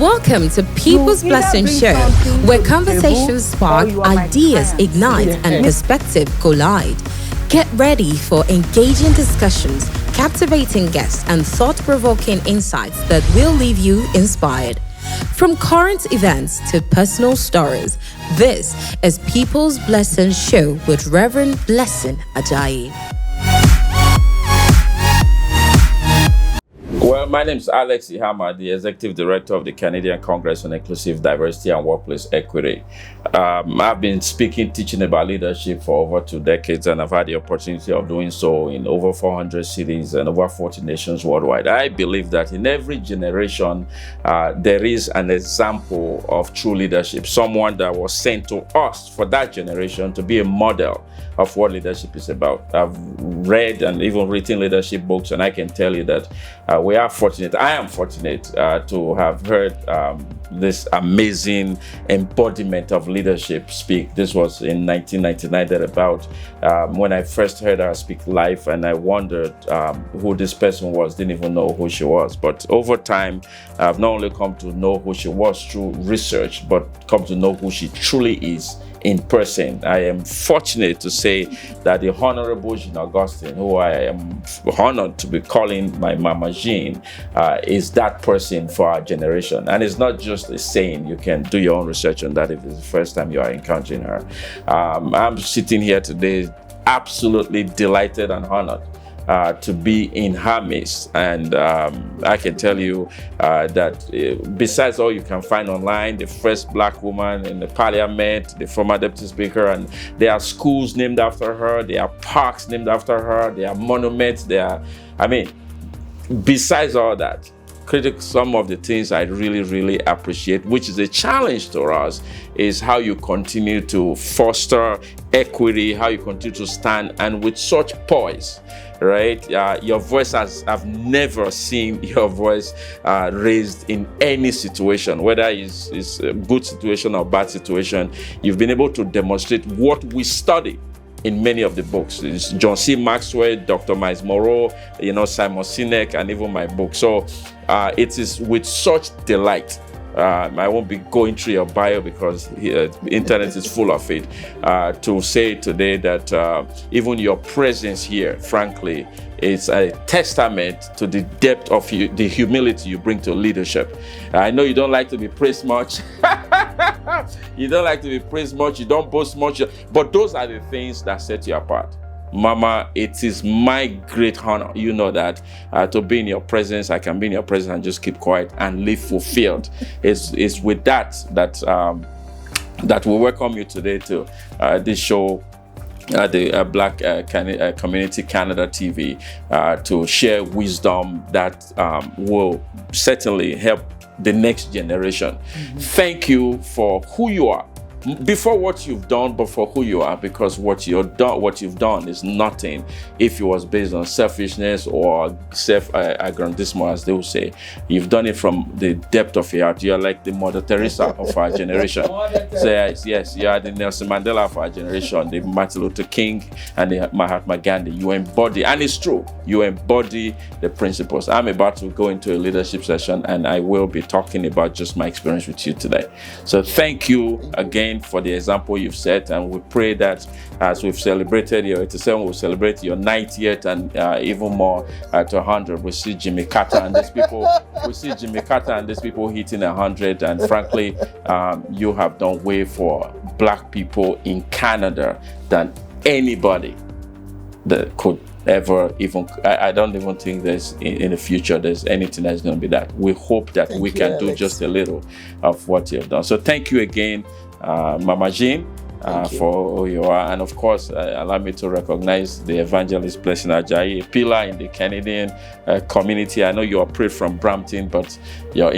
Welcome to People's Blessing Show, where conversations spark, ideas ignite, and perspective collide. Get ready for engaging discussions, captivating guests, and thought-provoking insights that will leave you inspired. From current events to personal stories, this is People's Blessing Show with Reverend Blessing Ajayi. Well, my name is Alex Ihama, the Executive Director of the Canadian Congress on Inclusive Diversity and Workplace Equity. I've been teaching about leadership for over 2 decades, and I've had the opportunity of doing so in over 400 cities and over 40 nations worldwide. I believe that in every generation, there is an example of true leadership, someone that was sent to us for that generation to be a model of what leadership is about. I've read and even written leadership books, and I can tell you that we are fortunate. I am fortunate to have heard this amazing embodiment of leadership speak. This was in 1999, thereabout, when I first heard her speak live, and I wondered who this person was, didn't even know who she was. But over time, I've not only come to know who she was through research, but come to know who she truly is in person. I am fortunate to say that the Honorable Jean Augustine, who I am honored to be calling my Mama Jean, is that person for our generation. And it's not just a saying. You can do your own research on that if it's the first time you are encountering her. I'm sitting here today absolutely delighted and honored to be in her midst, and I can tell you that besides all you can find online, the first Black woman in the parliament, the former deputy speaker, and there are schools named after her, there are parks named after her, there are monuments, besides all that, some of the things I really appreciate, which is a challenge to us, is how you continue to foster equity, how you continue to stand, and with such poise, right? Your voice I've never seen your voice raised in any situation, whether it's a good situation or bad situation. You've been able to demonstrate what we study in many of the books. It's John C. Maxwell, Dr. Miles Monroe, Simon Sinek, and even my book. So it is with such delight. I won't be going through your bio because the internet is full of it. To say today that even your presence here, frankly, is a testament to the depth of the humility you bring to leadership. I know you don't like to be praised much. You don't like to be praised much. You don't boast much. But those are the things that set you apart. Mama, it is my great honor, you know that, to be in your presence. I can be in your presence and just keep quiet and live fulfilled. It's with that we welcome you today to this show, the Black Community Canada TV, to share wisdom that will certainly help the next generation. Mm-hmm. Thank you for who you are. Before what you've done, but for who you are, because what you've done is nothing if it was based on selfishness or self-aggrandizement, as they will say. You've done it from the depth of your heart. You're like the Mother Teresa of our generation. So, yes, you are the Nelson Mandela of our generation, the Martin Luther King, and the Mahatma Gandhi. You embody, and it's true, you embody the principles. I'm about to go into a leadership session, and I will be talking about just my experience with you today. So thank you again for the example you've set, and we pray that as we've celebrated your 87, we'll celebrate your 90th, and even more to 100. We see Jimmy Carter and these people hitting 100, and frankly, you have done way for Black people in Canada than anybody that could ever even. I don't even think there's in the future there's anything that's going to be that. We hope that we can do just a little of what you've done. So thank you again, Mama Jean, for who you are. And of course, allow me to recognize the evangelist Blessing Ajayi, a pillar in the Canadian community. I know you operate from Brampton, but your